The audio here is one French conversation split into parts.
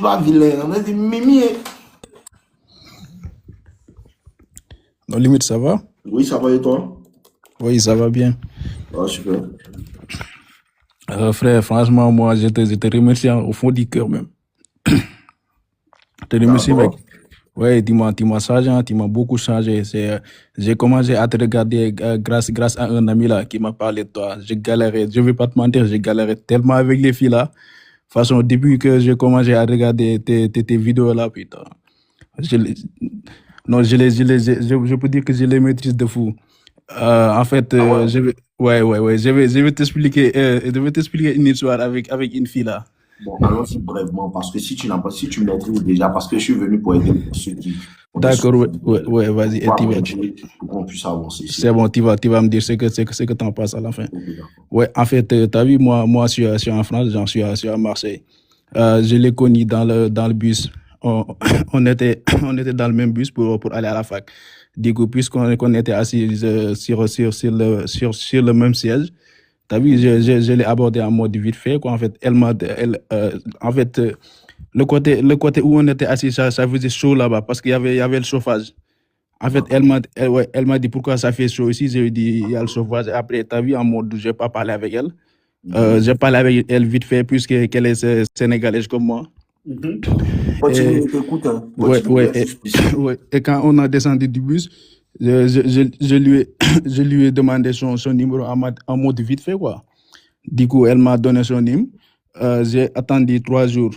pas vilain. On a dit Mimi. Non, limite, ça va? Oui, ça va et toi? Oui, ça va bien. Ah, super. Frère, franchement, moi, je te remercie au fond du cœur même. Je te remercie, mec. D'accord. Ouais, tu m'as changé, hein, tu m'as beaucoup changé. J'ai commencé à te regarder grâce à un ami là qui m'a parlé de toi. J'ai galéré, je vais pas te mentir, j'ai galéré tellement avec les filles là. De toute façon, au début que j'ai commencé à regarder tes vidéos là, putain. Je, les- non, je peux dire que je les maîtrise de fou. En fait, Ah ouais. ouais, je vais t'expliquer une histoire avec une fille là. Bon, allons-y brièvement parce que si tu n'as pas, si tu maîtrises déjà, parce que je suis venu pour aider ceux qui ont des D'accord, soucis ouais, vas-y, pour et pouvoir tu vas, m'aider, pour qu'on puisse avancer, s'il c'est te bon, plaît. tu vas me dire ce que t'en penses à la fin. Ok, d'accord. Ouais, en fait, t'as vu, moi, je suis en France, je suis à Marseille. Je l'ai connu dans le bus. On était dans le même bus pour aller à la fac. Du coup, puisqu'on était assis sur le même siège, t'as vu, je l'ai abordé en mode vite fait, quoi. En fait, en fait, le côté où on était assis, ça faisait chaud là-bas parce qu'il y avait le chauffage. En fait, D'accord. ouais, elle m'a dit pourquoi ça fait chaud ici. Je lui ai dit, il y a le chauffage. Après, t'as vu, en mode, je n'ai pas parlé avec elle. Mhm. J'ai parlé avec elle vite fait, puisqu'elle est sénégalaise comme moi. Mhm. Et, Continue, je t'écoute, hein. ouais, Continue, ouais, reste explicite. ouais. Et quand on a descendu du bus, je lui ai, je lui ai demandé son numéro en mode vite fait, quoi. Du coup, elle m'a donné son numéro. J'ai attendu 3 jours.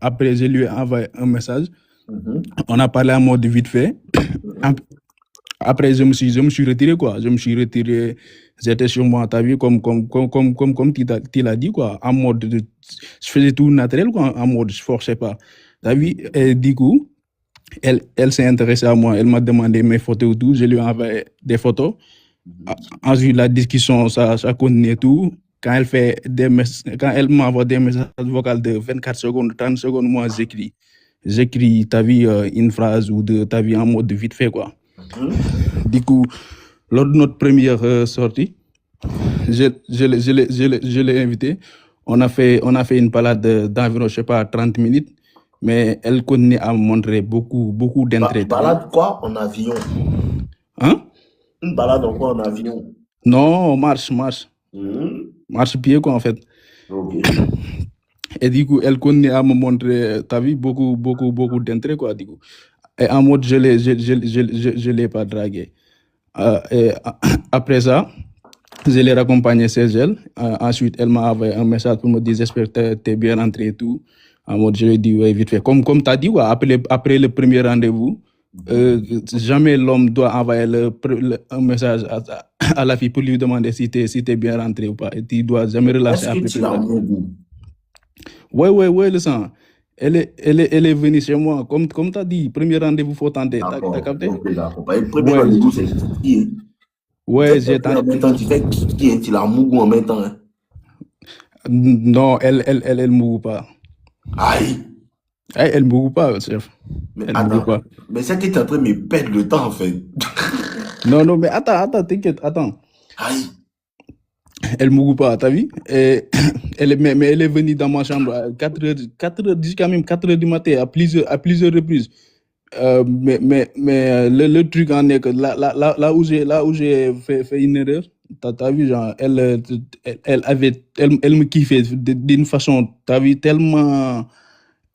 Après, je lui ai envoyé un message. Mhm. On a parlé en mode vite fait. Mhm. Après, je me suis retiré, quoi. Je me suis retiré. J'étais sur moi, t'as vu, comme tu l'as dit, quoi. En mode, je faisais tout naturel, quoi. En mode, je forçais pas. T'as vu? Et du coup, elle s'est intéressée à moi. Elle m'a demandé mes photos et tout. Je lui ai envoyé des photos. Mhm. Ensuite, la discussion, ça continue et tout. Quand elle m'envoie des messages vocaux de 24 secondes, 30 secondes, moi, j'écris. J'écris, t'as vu, une phrase ou deux, t'as vu, en mode vite fait, quoi. Mhm. Du coup, lors de notre première sortie, je l'ai invité. On a fait une balade d'environ, je sais pas, 30 minutes. Mais elle continue à me montrer beaucoup, beaucoup d'intérêt, t'as vu? Balade quoi en avion? Hein? Une balade en quoi en avion? Non, marche, marche. Mhm. Marche pied, quoi, en fait. Ok. Et du coup, elle continue à me montrer, t'as vu, beaucoup, beaucoup, beaucoup d'intérêt, quoi, du coup. Et en mode, je l'ai pas dragué. Et après ça, je l'ai raccompagnée chez elle. Ensuite, elle m'a envoyé un message pour me dire j'espère que tu es bien rentré et tout. En mode, je lui ai dit ouais, vite fait. Comme tu as dit, ouais, après le premier rendez-vous, Mhm. jamais l'homme doit envoyer un message à la fille pour lui demander si t'es bien rentré ou pas. Et tu dois jamais relancer Est-ce que après le tu premier l'as rendez-vous. mon goût? Ouais, ouais, ouais, le sang. Elle est venue chez moi. Comme tu as dit, premier rendez-vous, faut tenter. T'as D'accord. capté? Ok, d'accord. Bah, le premier Ouais, rendez-vous, c'est qui, hein? Tu fais ouais, les deux en même temps, tu fais qui, hein? Tu l'as mon goût en même temps, hein? non, elle me pas. Aïe! Elle me goûte pas, chef. Mais Elle me goûte attends. pas. Mais c'est que tu es en train de me perdre le temps, en fait. Non, non, mais attends, t'inquiète, attends. Aïe! Elle me goûte pas, t'as vu? Et mais elle est venue dans ma chambre à 4 heures, jusqu'à même 4 heures du matin, à plusieurs reprises. Mais le truc en est que là où j'ai fait une erreur, t'as vu, genre, elle me kiffait d'une façon, t'as vu, tellement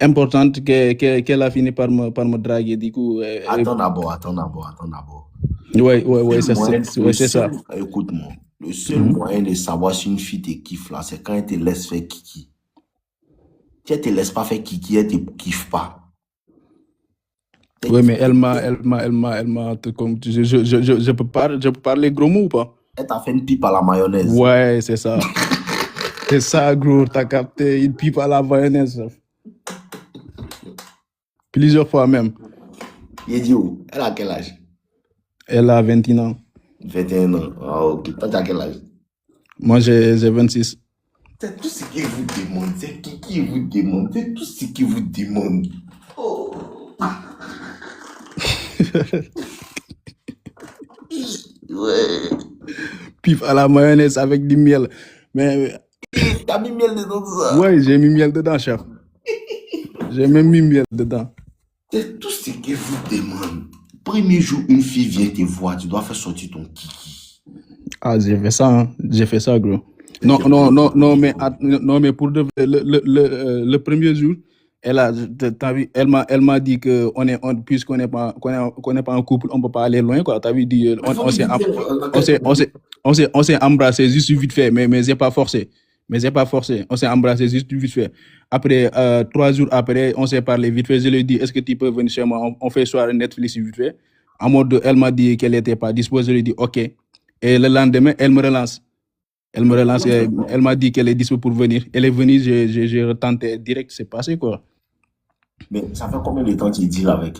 importante qu'elle a fini par me draguer. Du coup, Attends d'abord, attends d'abord, attends d'abord. ouais, Le ouais, ouais, seul moyen, ouais, c'est ça. écoute-moi, le seul Mhm. moyen de savoir si une fille te kiffe là, c'est quand elle te laisse faire kiki. Si elle te laisse pas faire kiki, elle te kiffe pas. Ouais, mais je peux parler gros mots ou pas? Elle t'a fait une pipe à la mayonnaise. Ouais, c'est ça. C'est ça, gros, t'as capté. Une pipe à la mayonnaise. Plusieurs fois même. Idiot, elle a quel âge? Elle a 21 ans. 21 ans. Ah, ok. Toi, tu as quel âge? Moi, j'ai 26. C'est tout ce qu'il vous demande. C'est qui vous demande. C'est tout ce qu'il vous demande. Oh. Ouais. Pipe à la mayonnaise avec du miel. Mais T'as mis miel dedans tout ça. ouais, j'ai mis miel dedans, chef. J'ai même mis miel dedans. C'est tout ce qu'elle vous demande. Premier jour, une fille vient te voir, tu dois faire sortir ton kiki. Ah, j'ai fait ça, hein. J'ai fait ça, gros. Non, non, non, non, mais, non, mais pour de vrai, le premier jour, t'as vu, elle m'a dit que puisqu'on n'est pas, qu'on n'est pas en couple, on peut pas aller loin, quoi. T'as vu, on s'est embrassé juste vite fait, mais j'ai pas forcé. Mais j'ai pas forcé. On s'est embrassé juste vite fait. Après, 3 jours après, on s'est parlé vite fait. Je lui ai dit, est-ce que tu peux venir chez moi? On fait soirée Netflix vite fait. En mode, elle m'a dit qu'elle n'était pas disposée. Je lui ai dit, OK. Et le lendemain, elle me relance. Elle m'a dit qu'elle est dispo pour venir. Elle est venue, j'ai retenté direct, c'est passé, quoi. Mais ça fait combien de temps tu deals avec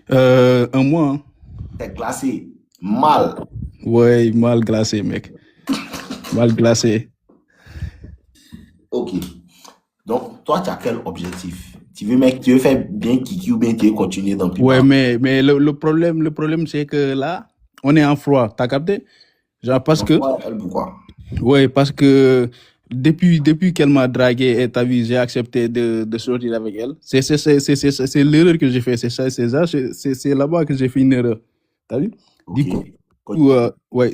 elle? 1 mois, hein. T'es classé mal. Ouais, mal glacé, mec. Mal glacé. Ok. Donc, toi, tu as quel objectif? Tu veux faire bien kiki ou bien tu veux continuer dans le Ouais, mais le problème, c'est que là, on est en froid. T'as capté? Genre, parce que, Pourquoi? ouais, parce que depuis qu'elle m'a dragué et t'as vu, j'ai accepté de sortir avec elle. C'est l'erreur que j'ai fait. C'est là-bas que j'ai fait une erreur. T'as vu? Du coup, ouais,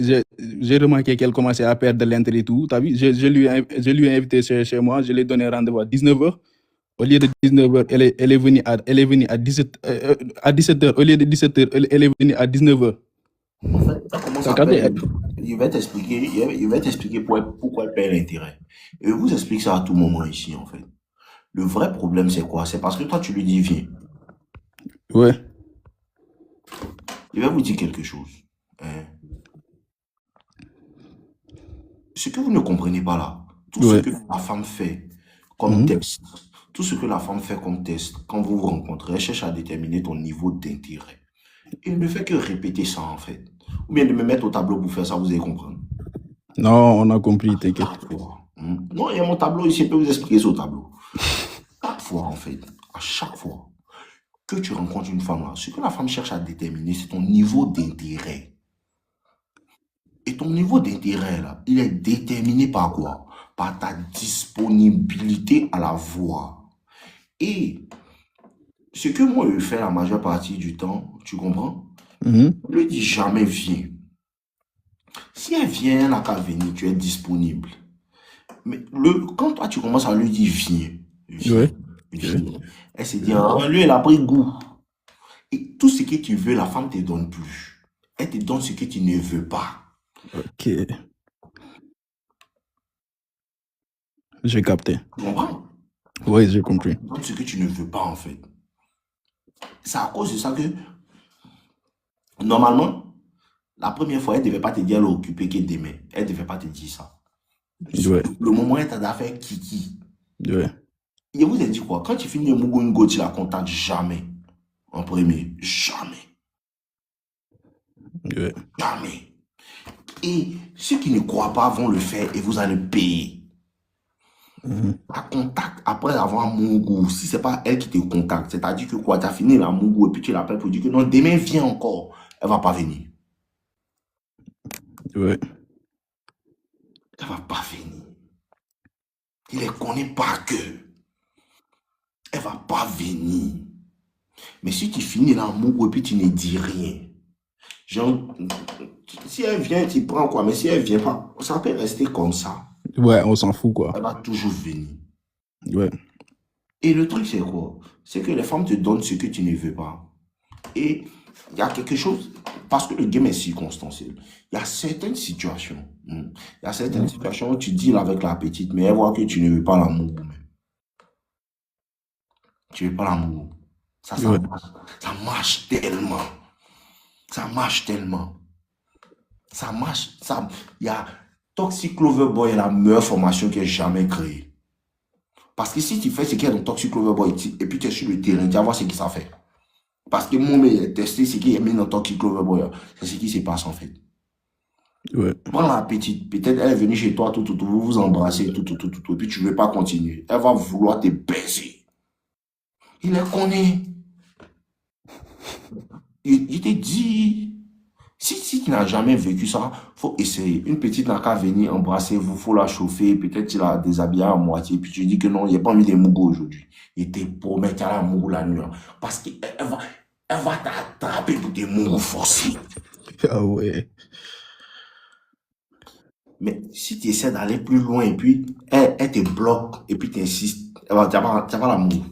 j'ai remarqué qu'elle commençait à perdre de l'intérêt et tout. T'as vu? Je lui ai invité chez moi. Je lui ai donné rendez-vous à 19h. Au lieu de 19h, elle est venue à 17h. Au lieu de 17h, elle est venue à 19h. En fait, ça commence à perdre. Il va t'expliquer pourquoi elle perd l'intérêt. Et je vous explique ça à tout moment ici, en fait. Le vrai problème, c'est quoi? C'est parce que toi, tu lui dis, viens. Ouais. Je vais vous dire quelque chose. Hein. Ce que vous ne comprenez pas là, tout ce que la femme fait comme test, tout ce que la femme fait comme test, quand vous vous rencontrez, elle cherche à déterminer ton niveau d'intérêt. Il ne fait que répéter ça, en fait. Ou bien de me mettre au tableau pour faire ça, vous allez comprendre. Non, on a compris, t'inquiète. Non, il y a mon tableau ici, je peux vous expliquer ce tableau. Chaque fois, en fait, à chaque fois que tu rencontres une femme là, ce que la femme cherche à déterminer, c'est ton niveau d'intérêt. Et ton niveau d'intérêt là, il est déterminé par quoi? Par ta disponibilité à la voir. Et ce que moi je fais la majeure partie du temps, tu comprends? Je lui dis jamais viens. Si elle vient, elle n'a qu'à venir, tu es disponible. Mais quand toi tu commences à lui dire viens, viens. Elle se dit, lui elle a pris goût. Et tout ce que tu veux, la femme ne te donne plus. Elle te donne ce que tu ne veux pas. Ok. J'ai capté. Tu comprends? Oui, j'ai compris. Elle te donne ce que tu ne veux pas en fait. C'est à cause de ça que, normalement, la première fois, elle ne devait pas te dire elle est occupée qu'elle demain. Elle ne devait pas te dire ça. Le moment où elle t'a fait kiki. Et vous avez dit quoi? Quand tu finis le Mugungo, tu la contactes jamais. En premier. Jamais. Jamais. Et ceux qui ne croient pas vont le faire et vous allez payer. La contacte après avoir Mungu. Si ce n'est pas elle qui te contacte, c'est-à-dire que quoi, tu as fini la Mungu et puis tu l'appelles pour dire que non, demain viens encore. Elle ne va pas venir. Elle ne va pas venir. Il ne connaît pas que. Elle ne va pas venir. Mais si tu finis la Mungu et puis tu ne dis rien, genre, si elle vient, tu prends quoi. Mais si elle ne vient pas, ça peut rester comme ça. Ouais, on s'en fout quoi. Elle va toujours venir. Ouais. Et le truc, c'est quoi? C'est que les femmes te donnent ce que tu ne veux pas. Et il y a quelque chose, parce que le game est circonstanciel. Il y a certaines situations. Il y a certaines situations où tu deals avec la petite, mais elle voit que tu ne veux pas l'amour. Tu ne veux pas l'amour. Ça marche tellement. Ça marche tellement. Ça marche. Il y a Toxic Lover Boy est la meilleure formation qui ait jamais créée. Parce que si tu fais ce qu'il y a dans Toxic Lover Boy et puis tu es sur le terrain, tu vas voir ce que ça fait. Parce que moi, j'ai testé ce qui est mis dans Toxic Lover Boy. C'est ce qui se passe en fait. Prends la petite, peut-être elle est venue chez toi, vous vous embrassez, et puis tu ne veux pas continuer. Elle va vouloir te baiser. Il les connaît. Il te dit, Si tu n'as jamais vécu ça, faut essayer. Une petite n'a qu'à venir embrasser vous, faut la chauffer, peut-être tu l'as déshabillée à moitié, puis tu dis que non, il n'y a pas mis des mougos aujourd'hui. Et t'es promet qu'elle a un mougou la nuit. Parce qu'elle va t'attraper pour des mougos forcés. Ah ouais. Mais si tu essaies d'aller plus loin et puis elle te bloque et puis tu insistes, tu n'as pas l'amour.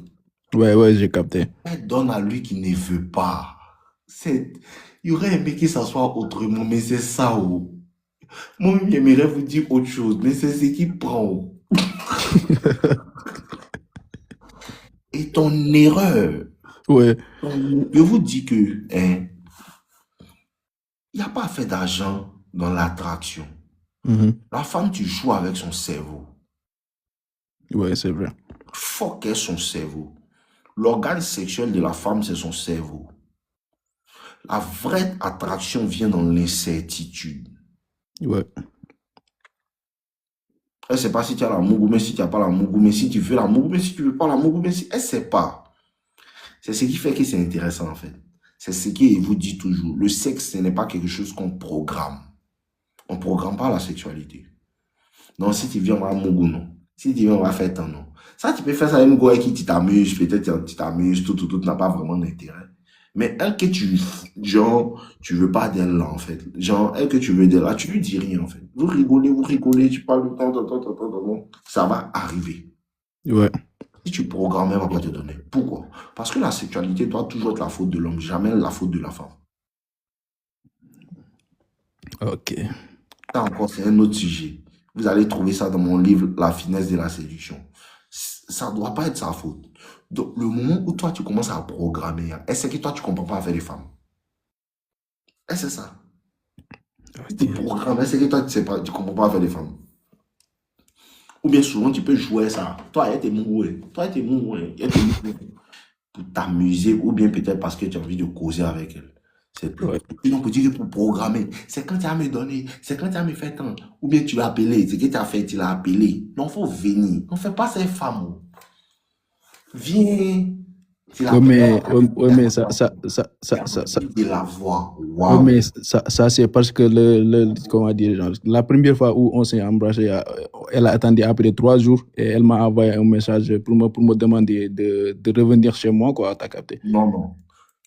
Ouais, j'ai capté. Elle donne à lui qui ne veut pas. Il y aurait aimé que ça soit autrement, mais c'est ça. Oh. Moi, j'aimerais vous dire autre chose, mais c'est ce qui prend. Oh. Et ton erreur, Ouais. je vous dis que il n'y a pas fait d'argent dans l'attraction. La femme, tu joues avec son cerveau. Ouais, c'est vrai. Faut qu'elle son cerveau. L'organe sexuel de la femme, c'est son cerveau. La vraie attraction vient dans l'incertitude. Ouais. Elle ne sait pas si tu as la mougou, mais si tu n'as pas la mougou, mais si tu veux la mougou, mais si tu ne veux pas la mougou, mais si... Elle ne sait pas. C'est ce qui fait que c'est intéressant, en fait. C'est ce qu'il vous dit toujours. Le sexe, ce n'est pas quelque chose qu'on programme. On ne programme pas la sexualité. Non, si tu viens, on va mougou, non. Si tu viens, on va faire tant, non. Ça, tu peux faire ça avec une goye qui t'amuses, peut-être tu t'amuses, tout n'a pas vraiment d'intérêt. Mais elle que tu veux pas d'elle là, en fait. Genre, elle que tu veux d'elle là, tu lui dis rien, en fait. Vous rigolez, tu parles de temps, ça va arriver. Ouais. Si tu programmes, elle va pas te donner. Pourquoi? Parce que la sexualité doit toujours être la faute de l'homme, jamais la faute de la femme. Ok. Ça encore, c'est un autre sujet. Vous allez trouver ça dans mon livre, La finesse de la séduction. Ça ne doit pas être sa faute. Donc, le moment où toi, tu commences à programmer, est-ce que toi, tu ne comprends pas faire les femmes? Et c'est ça. Tu programmes, est-ce que toi, tu ne comprends pas faire les femmes? Ou bien souvent, tu peux jouer ça. Toi, elle t'est mouée. Toi, t'es mouée. Pour t'amuser, ou bien peut-être parce que tu as envie de causer avec elle. C'est tout. Ouais. On peut dire que pour programmer, c'est quand tu as me donné, c'est quand tu as me fait tant. Ou bien tu l'as appelé, c'est que tu as fait, tu l'as appelé. Non, il faut venir. On ne fait pas ces femmes. Viens. Ouais, mais ça, de la voix. ouais, Wow. mais ça c'est parce que comment dire, genre, la première fois où on s'est embrassé, elle a attendu après 3 jours et elle m'a envoyé un message pour me demander de revenir chez moi, quoi, t'as capté? Non.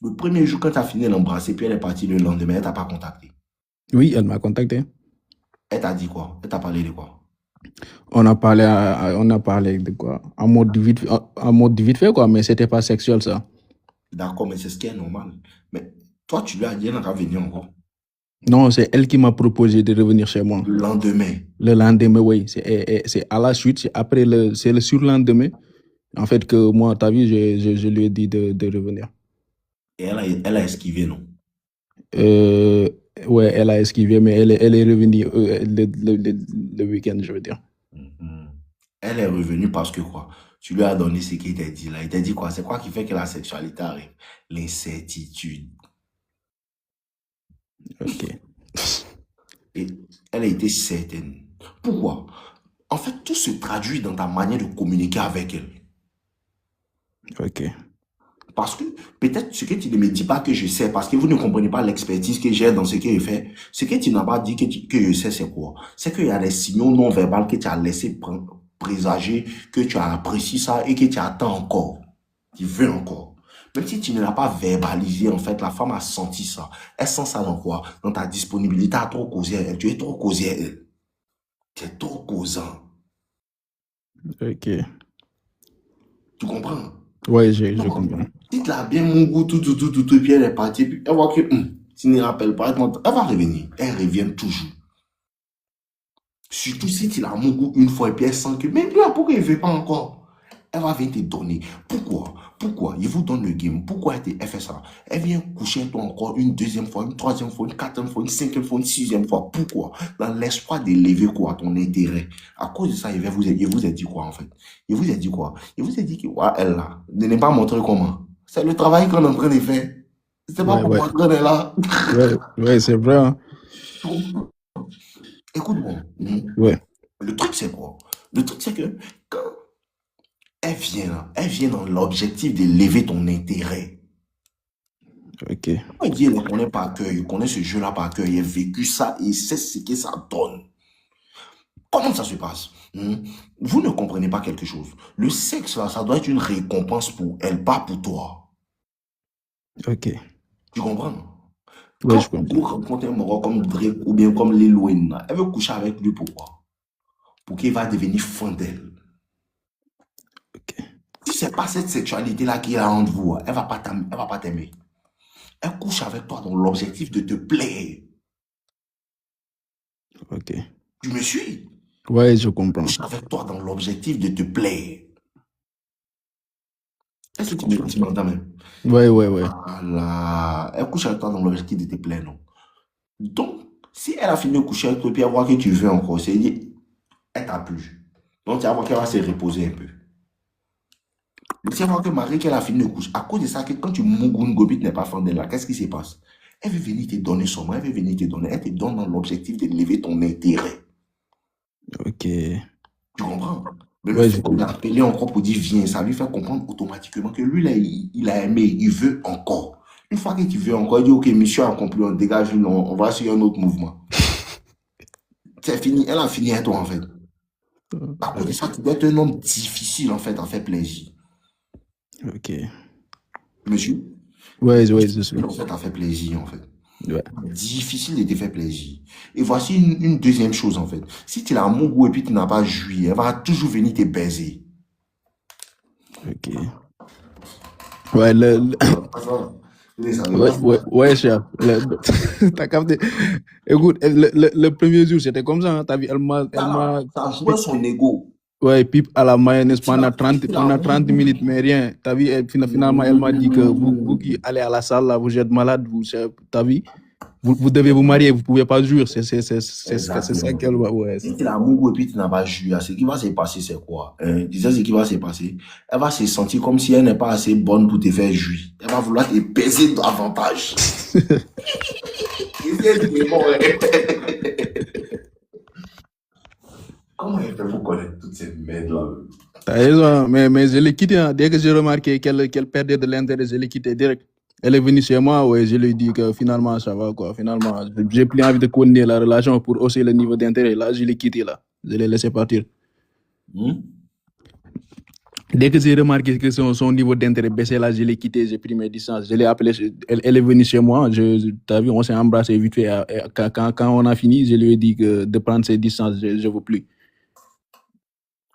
Le premier jour, quand tu as fini l'embrasser, puis elle est partie le lendemain, elle t'a pas contacté. Oui, elle m'a contacté. Elle t'a dit quoi? Elle t'a parlé de quoi? On a parlé de quoi? En mode vite fait, quoi, mais c'était pas sexuel, ça. D'accord, mais c'est ce qui est normal. Mais toi, tu lui as dit, elle n'a venir encore. Non, c'est elle qui m'a proposé de revenir chez moi. Le lendemain. Le lendemain, oui. C'est à la suite, c'est le surlendemain, en fait, que moi, t'as vu, je lui ai dit de revenir. Et elle a esquivé, non? Ouais, elle a esquivé, mais elle est revenue le week-end, je veux dire. Elle est revenue parce que quoi? Tu lui as donné ce qu'il t'a dit là. Il t'a dit quoi? C'est quoi qui fait que la sexualité arrive? L'incertitude. Ok. Et elle a été certaine. Pourquoi? En fait, tout se traduit dans ta manière de communiquer avec elle. Ok. Parce que peut-être ce que tu ne me dis pas que je sais, parce que vous ne comprenez pas l'expertise que j'ai dans ce que je fais, ce que tu n'as pas dit que je sais, c'est quoi? C'est qu'il y a des signaux non verbaux que tu as laissé présager, que tu as apprécié ça et que tu attends encore. Tu veux encore. Même si tu ne l'as pas verbalisé, en fait, la femme a senti ça. Elle sent ça dans quoi? Dans ta disponibilité à trop causer à elle. Tu es trop causé à elle. Tu es trop causant. Ok. Tu comprends? Ouais, je comprends. Si tu as bien mon goût, tout, et puis elle est partie, puis elle voit que tu ne rappelles pas, elle va revenir. Elle revient toujours. Surtout si tu l'as mon goût une fois, et puis elle sent que, mais là, pourquoi il ne veut pas encore? Elle va venir te donner. Pourquoi? Il vous donne le game. Pourquoi elle fait ça? Elle vient coucher toi encore une deuxième fois, une troisième fois, une quatrième fois, une cinquième fois, une sixième fois. Pourquoi? Dans l'espoir d'élever quoi? Ton intérêt. À cause de ça, il vous a dit quoi en fait? Il vous a dit quoi? Il vous a dit que, elle là, de ne pas montrer comment. C'est le travail qu'on est en train de faire. C'est pas pour montrer elle est là. Ouais, c'est vrai. Hein? Écoute-moi. Ouais. Le truc, c'est quoi? Le truc, c'est que quand elle vient dans l'objectif d'élever ton intérêt. Ok. Quand il dit qu'il ne connaît pas cœur, il connaît ce jeu-là par cœur, il a vécu ça, il sait ce que ça donne. Comment ça se passe? Vous ne comprenez pas quelque chose. Le sexe, là, ça doit être une récompense pour elle, pas pour toi. Ok. Tu comprends? Ouais, Quand je comprends. vous rencontrez un Moro comme Drake ou bien comme Lil Wayne, là, elle veut coucher avec lui, pourquoi? Pour qu'il va devenir fan d'elle. Ok. Si c'est pas cette sexualité-là qui est entre vous, elle va pas t'aimer. Elle couche avec toi dans l'objectif de te plaire. Ok. Tu me suis? Ouais, je Elle comprends. couche avec toi dans l'objectif de te plaire. Est-ce Je que comprends. tu m'entends même? Ouais, ouais, ouais. Voilà. Elle couche avec toi dans l'objectif de te plaire, non? Donc, si elle a fini de coucher avec toi, puis elle voit que tu veux encore, c'est dit, elle t'a plu. Donc, tu vas voir qu'elle va se reposer un peu. Mais si elle voit que Marie, qu'elle a fini de coucher, à cause de ça, que quand tu mougoun gobit n'est pas fan d'elle là, qu'est-ce qui se passe? Elle veut venir te donner son nom, elle veut venir te donner, elle te donne dans l'objectif de lever ton intérêt. Ok. Tu comprends? Mais le Ouais, je fait comprends. d'appeler encore pour dire viens, ça lui fait comprendre automatiquement que lui, là, il a aimé, il veut encore. Une fois que tu veux encore, il dit ok, monsieur a accompli, on dégage, on va sur un autre mouvement. C'est fini, elle a fini avec toi en fait. À cause de ça, tu dois être un homme difficile en fait à faire plaisir. Ok. Monsieur, Ouais, ouais, je suis. difficile en fait à faire plaisir en fait. Ouais. Difficile de te faire plaisir. Et voici une deuxième chose en fait. Si tu l'as à mon goût et puis tu n'as pas joui, elle va toujours venir te baiser. Ok. Ouais, ouais, ouais, ouais, cher. T'as capté. Écoute, le premier jour, c'était comme ça, hein. T'as vu, Ça là, ça jouait son ego. ouais, pipe à la mayonnaise pendant Si 30, tu l'as à pendant mon 30 goût, minutes, mais rien. T'as vu, finalement, elle m'a dit que vous qui allez à la salle, là, vous êtes malade, t'as vu, vous devez vous marier, vous pouvez pas jouir. C'est ça exactement. qu'elle va, ouais. Si tu l'as à mon goût et puis tu n'as pas joui, ce qui va se passer, c'est quoi? Tu sais ce qui va se passer? Elle va se sentir comme si elle n'est pas assez bonne pour te faire jouir. Elle va vouloir te baiser davantage. Comment elle fait pour connaître toutes ces merdes-là? T'as raison, hein, mais je l'ai quitté, hein. Dès que j'ai remarqué qu'elle perdait de l'intérêt, je l'ai quitté direct. Elle est venue chez moi, ouais, je lui ai dit que finalement, ça va, quoi. Finalement, j'ai plus envie de continuer la relation pour hausser le niveau d'intérêt. Là, je l'ai quitté, là. Je l'ai laissé partir. Hmm? Dès que j'ai remarqué que son niveau d'intérêt baissait, là, je l'ai quitté, j'ai pris mes distances. Je l'ai appelé, elle est venue chez moi, t'as vu, on s'est embrassé vite fait. Quand on a fini, je lui ai dit que de prendre ses distances, je ne veux plus.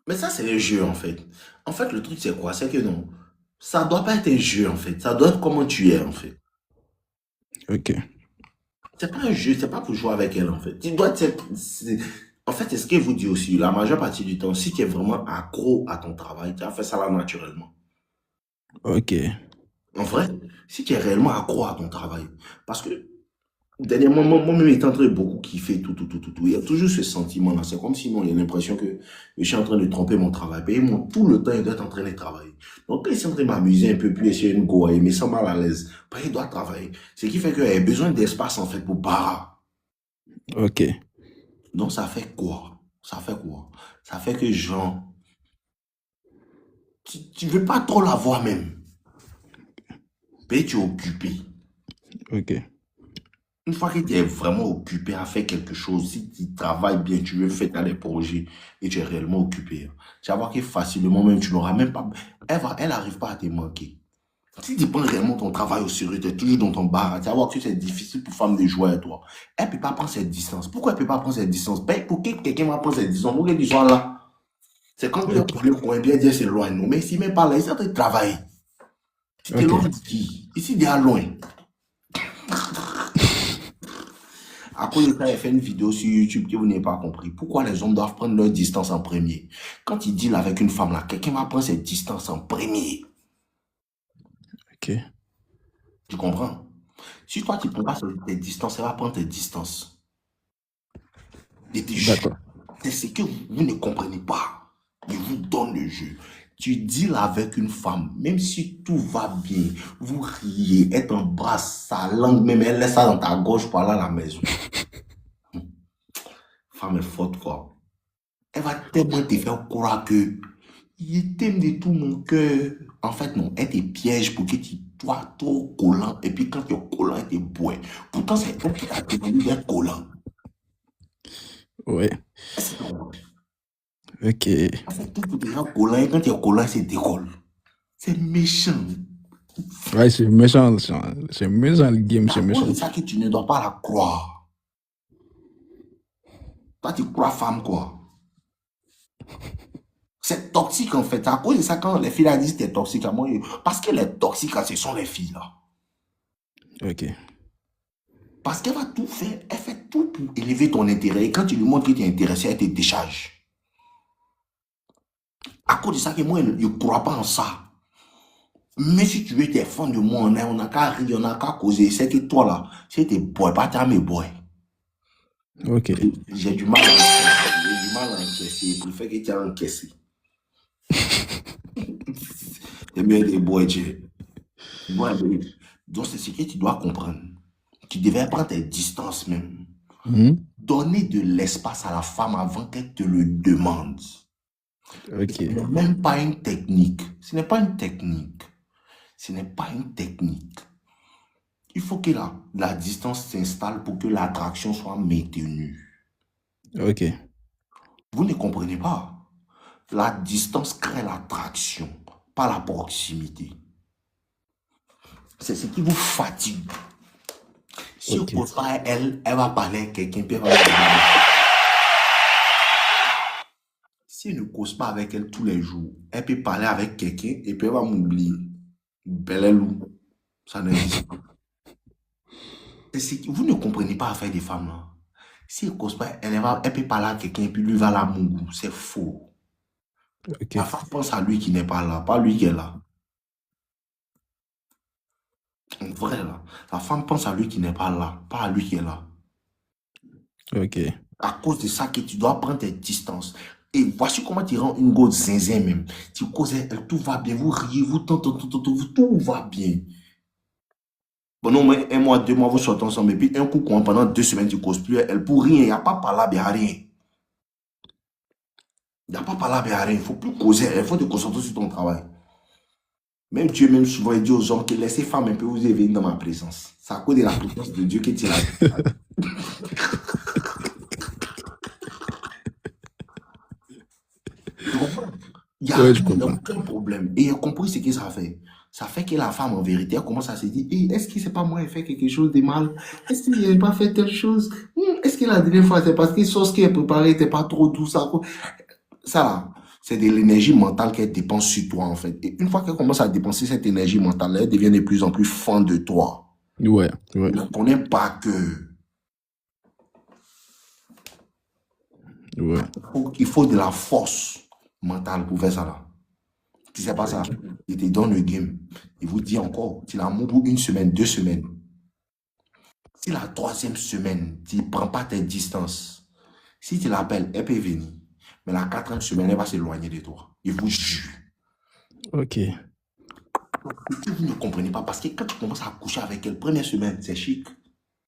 Mais ça, c'est le jeu, en fait. En fait, le truc, c'est quoi? C'est que non, ça doit pas être un jeu, en fait. Ça doit être comment tu es, en fait. Ok, C'est pas un jeu, c'est pas pour jouer avec elle, en fait. Tu dois être, en fait, c'est ce qu'elle vous dit aussi. La majeure partie du temps, si tu es vraiment accro à ton travail, tu as fait ça là naturellement. ok, En vrai, si tu es réellement accro à ton travail. Parce que dernièrement, moi-même étant en train de beaucoup kiffer tout. Il y a toujours ce sentiment-là. C'est comme si, non, il y a l'impression que je suis en train de tromper mon travail. Et moi, tout le temps, il doit être en train de travailler. Donc, quand il est en train de m'amuser un peu, puis essayer une go, il me sent mal à l'aise. Ben, il doit travailler. Ce qui fait qu'il a besoin d'espace, en fait, pour bara. ok, Donc, ça fait quoi? Ça fait quoi? Ça fait que, genre, tu veux pas trop la voir même. Mais tu es occupé. ok, Une fois que tu es vraiment occupé à faire quelque chose, si tu travailles bien, tu veux faire des projets et tu es réellement occupé, tu vas voir que facilement même, tu n'auras même pas... Elle n'arrive pas à te manquer. Si tu prends réellement ton travail au sérieux, tu es toujours dans ton bar, tu vas voir que c'est difficile pour femme de jouer avec toi. Elle ne peut pas prendre cette distance. Pourquoi elle ne peut pas prendre cette distance? Ben, pour que quelqu'un va prendre cette distance, pour qu'elle soit là. C'est comme il y a un ok, problème qu'on bien dire c'est loin, non? Mais si même pas là, il s'est de travailler. Si tu es ok, loin de qui? Ici, il est loin. À cause de ça, il fait une vidéo sur YouTube que vous n'avez pas compris. Pourquoi les hommes doivent prendre leur distance en premier? Quand il deal avec une femme là, quelqu'un va prendre cette distance en premier. ok. Tu comprends? Si toi, tu ne prends pas tes distances, elle va prendre tes distances. Et te jure. D'accord. C'est ce que vous ne comprenez pas. Je vous donne le jeu. Tu deals avec une femme, même si tout va bien, vous riez, elle t'embrasse, sa langue même, elle laisse ça dans ta gorge pour aller à la maison. Femme est forte, quoi. Elle va tellement te faire croire que il t'aime de tout mon cœur. En fait, non, elle te piège pour que tu Toi, trop collant, et puis quand tu es collant, tu es boy. Pourtant, c'est toi qui as demandé d'être collant. Ouais. Est-ce que tu comprends? Ok. En fait, tout est déjà collant, et quand tu es collant, c'est décolle. C'est méchant. Ouais, c'est méchant, c'est méchant le game, c'est À cause méchant. de ça que tu ne dois pas la croire. Toi, tu crois femme, quoi. C'est toxique, en fait. À cause de ça, quand les filles là disent que t'es toxique, à moi, parce que les toxiques, là, ce sont les filles, là. Ok. Parce qu'elle va tout faire, elle fait tout pour élever ton intérêt. Et quand tu lui montres que tu es intéressé, elle te décharge. À cause de ça, que moi, je ne crois pas en ça. Mais si tu veux des fans de moi, on n'a qu'à rire, on n'a qu'à causer. C'est que toi, là, c'est tes boys, pas tes mes boys. Ok. J'ai du mal à encaisser. J'ai du mal à encaisser. Je préfère que tu aies encaissé. C'est mieux des boys, Dieu. Ouais, mais donc, c'est ce que tu dois comprendre. Tu devais prendre tes distances même. Mhm. Donner de l'espace à la femme avant qu'elle te le demande. Ok. Ce n'est même pas une technique. Ce n'est pas une technique. Ce n'est pas une technique. Il faut que la distance s'installe pour que l'attraction soit maintenue. Ok. Vous ne comprenez pas. La distance crée l'attraction, pas la proximité. C'est ce qui vous fatigue. Si Ok. on pose pas elle, elle va parler à quelqu'un, puis elle va dire, si elle ne cause pas avec elle tous les jours, elle peut parler avec quelqu'un et puis elle va m'oublier. Belle loup. Ça n'existe pas. Vous ne comprenez pas l'affaire des femmes là. Si elle ne cause pas, elle peut parler à quelqu'un et puis lui va la mougou. C'est faux. Ok. La femme pense à lui qui n'est pas là, pas lui qui est là. En vrai là. La femme pense à lui qui n'est pas là, pas à lui qui est là. Ok. À cause de ça que tu dois prendre tes distances. Et voici comment tu rends une go zinzin même. Tu causes, elle, tout va bien, vous riez, vous tout va bien. Bon, non, mais un mois, 2 mois, vous sortez ensemble, et puis un coup, pendant 2 semaines, tu causes plus, elle pour rien, il n'y a pas par là, il n'y a rien. Il n'y a pas par là, il n'y a rien. Il ne faut plus causer, il faut te concentrer sur ton travail. Même Dieu, même souvent, il dit aux hommes que laissez femmes un peu vous venir dans ma présence. C'est à cause de la présence de Dieu que tu l'as. Tu comprends? Il n'y a, Ouais, je il y a comprends. aucun problème. Et il a compris ce que ça fait. Ça fait que la femme, en vérité, elle commence à se dire, hey, est-ce que c'est pas moi qui ai fait quelque chose de mal? Est-ce qu'il n'a pas fait telle chose? Est-ce que la dernière fois, c'est parce que sauce qu'elle préparée n'était pas trop douce? Ça, là, c'est de l'énergie mentale qu'elle dépense sur toi, en fait. Et une fois qu'elle commence à dépenser cette énergie mentale, elle devient de plus en plus fan de toi. Ouais, ouais, Elle ne connaît pas que ouais. il faut de la force mentale pour faire ça, là. Si c'est pas ça, il te donne le game. Il vous dit encore, tu l'amour pour 1 semaine, 2 semaines. Si la 3e semaine, tu ne prends pas tes distances, si tu l'appelles, elle peut venir. Mais la 4e semaine, elle va s'éloigner de toi. Il vous jure. Ok. Et vous ne comprenez pas parce que quand tu commences à coucher avec elle, première semaine, c'est chic.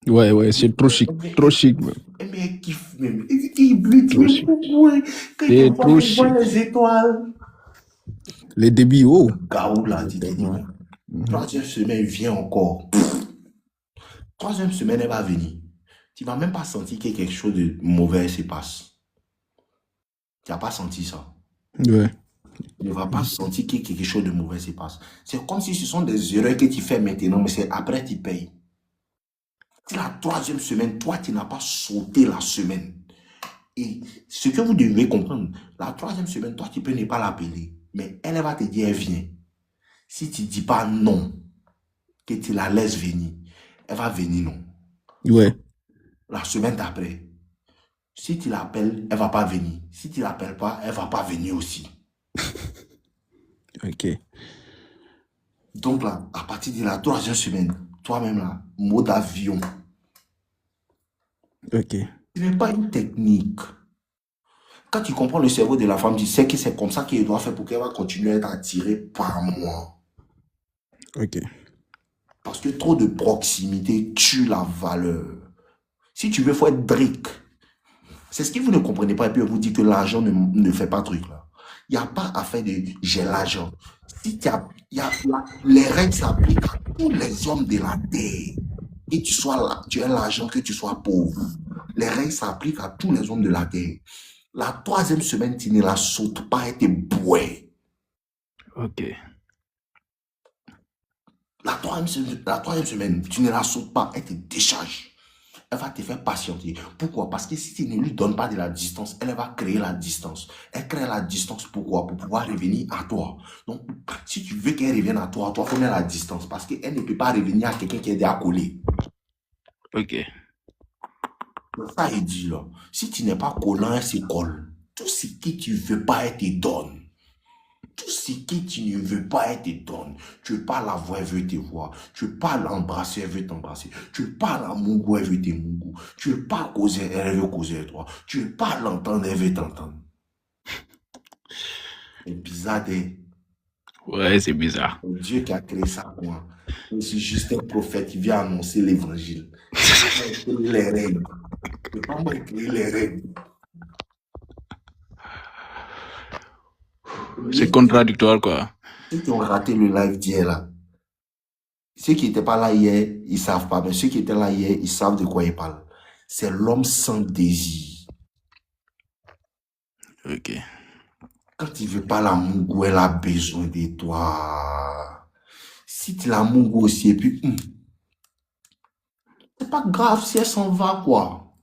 Ouais, ouais, c'est trop chic. Trop chic, même. Mais elle kiffe même. Il blitz Trop même chic. beaucoup. Quand il C'est voit, trop il voit chic. les étoiles. Les débits, oh. Gaou là, tu te dis, bon. Mhm. 3e semaine, vient encore. 3e semaine, elle va venir. Tu ne vas même pas sentir que quelque chose de mauvais se passe. Tu n'as pas senti ça. Ouais. Tu ne vas pas sentir que quelque chose de mauvais se passe. C'est comme si ce sont des erreurs que tu fais maintenant, mais c'est après tu payes. Si la 3e semaine, toi, tu n'as pas sauté la semaine. Et ce que vous devez comprendre, la 3e semaine, toi, tu peux ne pas l'appeler. Mais elle va te dire, elle vient. Si tu ne dis pas non, que tu la laisses venir, elle va venir non. Ouais. La semaine d'après, si tu l'appelles, elle ne va pas venir. Si tu ne l'appelles pas, elle ne va pas venir aussi. Ok. Donc là, à partir de la 3e semaine, toi-même là, mode avion. Ok. Ce n'est pas une technique. Quand tu comprends le cerveau de la femme, tu sais que c'est comme ça qu'elle doit faire pour qu'elle va continuer à être attirée par moi. Ok. Parce que trop de proximité tue la valeur. Si tu veux, il faut être brique. C'est ce que vous ne comprenez pas. Et puis, on vous dit que l'argent ne fait pas truc là. Il n'y a pas à faire de j'ai l'argent. Si les règles s'appliquent à tous les hommes de la terre. Que tu sois là, tu aies l'argent, que tu sois pauvre. Les règles s'appliquent à tous les hommes de la terre. La troisième semaine, tu ne la sautes pas et te bouais. Ok. La troisième semaine, tu ne la sautes pas, elle te décharge. Elle va te faire patienter. Pourquoi? Parce que si tu ne lui donnes pas de la distance, elle va créer la distance. Elle crée la distance pourquoi? Pour pouvoir revenir à toi. Donc, si tu veux qu'elle revienne à toi, il faut mettre la distance. Parce qu'elle ne peut pas revenir à quelqu'un qui est déjà collé. Ok. C'est ça, il dit là. Si tu n'es pas collant, elle se colle. Tout ce que tu ne veux pas, elle te donne. Tout ce que tu ne veux pas, elle te donne. Tu ne veux pas la voir, elle veut te voir. Tu ne veux pas l'embrasser, elle veut t'embrasser. Tu ne veux pas la mougou, elle veut te mougou. Tu ne veux pas causer, elle veut causer avec toi. Tu ne veux pas l'entendre, elle veut t'entendre. C'est bizarre, Ouais, c'est bizarre. c'est Dieu qui a créé ça, moi. Je suis juste un prophète qui vient annoncer l'évangile. C'est pas moi qui ai créé les règles. C'est pas moi qui ai créé les règles. C'est contradictoire, quoi. Ceux qui ont raté le live d'hier, là, ceux qui n'étaient pas là hier, ils ne savent pas. Mais ceux qui étaient là hier, ils savent de quoi ils parlent. C'est l'homme sans désir. Ok. Quand il ne veut pas la mougou, elle a besoin de toi. Si tu la mougou aussi, et puis, c'est pas grave si elle s'en va, quoi.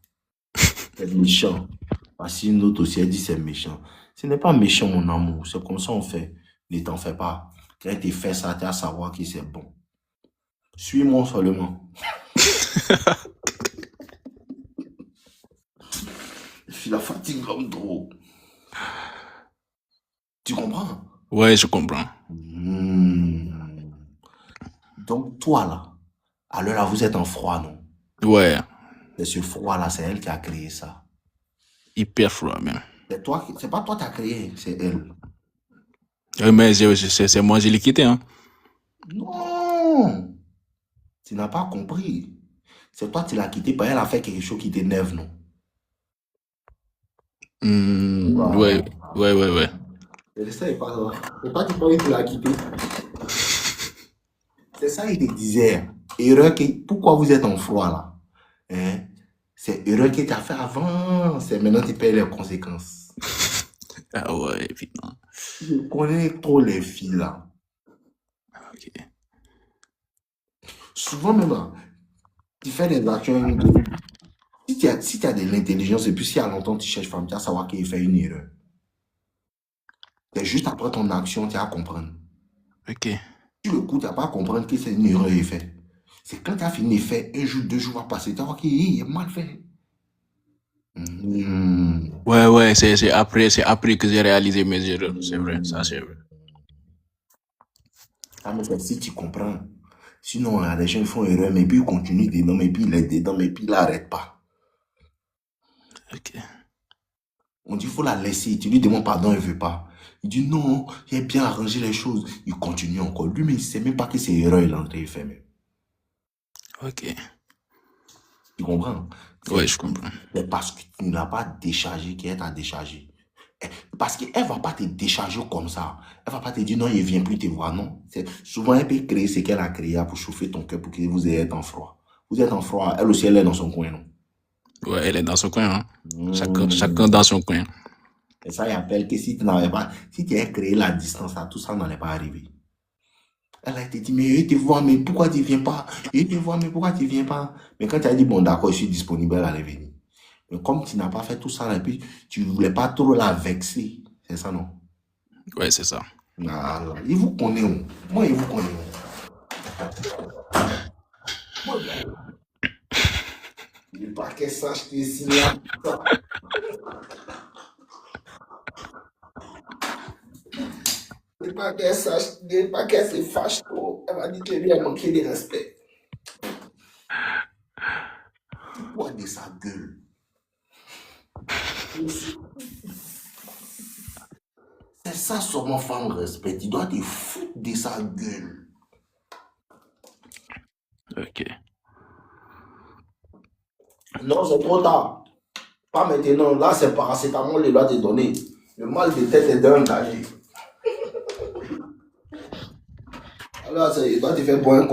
C'est méchant. Parce qu'une autre aussi, elle dit c'est méchant. Ce n'est pas méchant, mon amour. C'est comme ça on fait. Ne t'en fais pas. Quand elle te fait ça, tu as à savoir que c'est bon. Suis-moi seulement. Je la fatigue comme trop. Tu comprends? Ouais, je comprends. Donc, toi, là, à l'heure là, vous êtes en froid, non? Ouais, C'est ce froid-là, c'est elle qui a créé ça. hyper froid, même. C'est pas toi qui as créé, c'est elle. Mais c'est moi, je l'ai quitté, hein. Non! Tu n'as pas compris. C'est toi qui l'as quitté, parce qu'elle a fait quelque chose qui t'énerve, non? Ouais. C'est ça, il parle. C'est toi qui parles, tu l'as quitté. C'est ça, il te disait. Erreur pourquoi vous êtes en froid, là? Hein? C'est erreur que tu as fait avant. C'est maintenant que tu payes les conséquences. Ah ouais, putain. Je connais trop les filles, là. Ok. Souvent même, là, tu fais des actions. Si tu as de l'intelligence et puis si à longtemps tu cherches femme, tu vas savoir qu'il fait une erreur. C'est juste après ton action, tu vas comprendre. Ok. Sur le coup, tu vas pas comprendre que c'est une erreur qu'il fait. C'est quand tu as fini de faire, un jour, 2 jours va passer, tu vas voir qu'il est mal fait. Ouais, c'est après que j'ai réalisé mes erreurs. C'est vrai, ça c'est vrai. Ah, mais si tu comprends. Sinon, les gens font erreur, mais puis ils continuent dedans, mais puis il est dedans, mais puis il n'arrête pas. Ok. On dit, il faut la laisser. Tu lui demandes pardon, elle ne veut pas. Il dit, non, j'ai bien arrangé les choses. Il continue encore. Lui, mais il ne sait même pas que c'est erreur, il est en train de faire même. Ok. Tu comprends? Ouais, je comprends. C'est parce que tu ne l'as pas déchargé qu'elle t'a déchargé. Parce qu'elle ne va pas te décharger comme ça. Elle ne va pas te dire non, il ne vient plus te voir. Non. Souvent, elle peut créer ce qu'elle a créé pour chauffer ton cœur pour que vous ayez en froid. Vous êtes en froid, elle aussi, elle est dans son coin, non? Ouais, elle est dans son coin, hein. Chacun dans son coin. Et ça, il appelle que si tu n'avais pas, si tu avais créé la distance, tout ça n'allait pas arriver. Elle a été dit, mais il te voit, mais pourquoi tu ne viens pas? Il te voit, mais pourquoi tu ne viens pas? Mais quand tu as dit, bon, d'accord, je suis disponible, elle allait venir. Mais comme tu n'as pas fait tout ça, et puis tu ne voulais pas trop la vexer, c'est ça, non? Ouais, c'est ça. Ah, il vous connaît où? Moi, il vous connaît où? Il n'est pas qu'elle sache que c'est là. Il n'est pas qu'elle sache, il n'est pas qu'elle se fâche trop. Elle m'a dit qu'elle lui a manqué de respect. Pourquoi de sa gueule? C'est ça, seulement femme respect. Tu dois te foutre de sa gueule. Ok. Non, c'est trop tard. Pas maintenant. Là, c'est paracétamol, il doit te donner. Le mal de tête est d'un engagé. Alors, il doit te faire boire un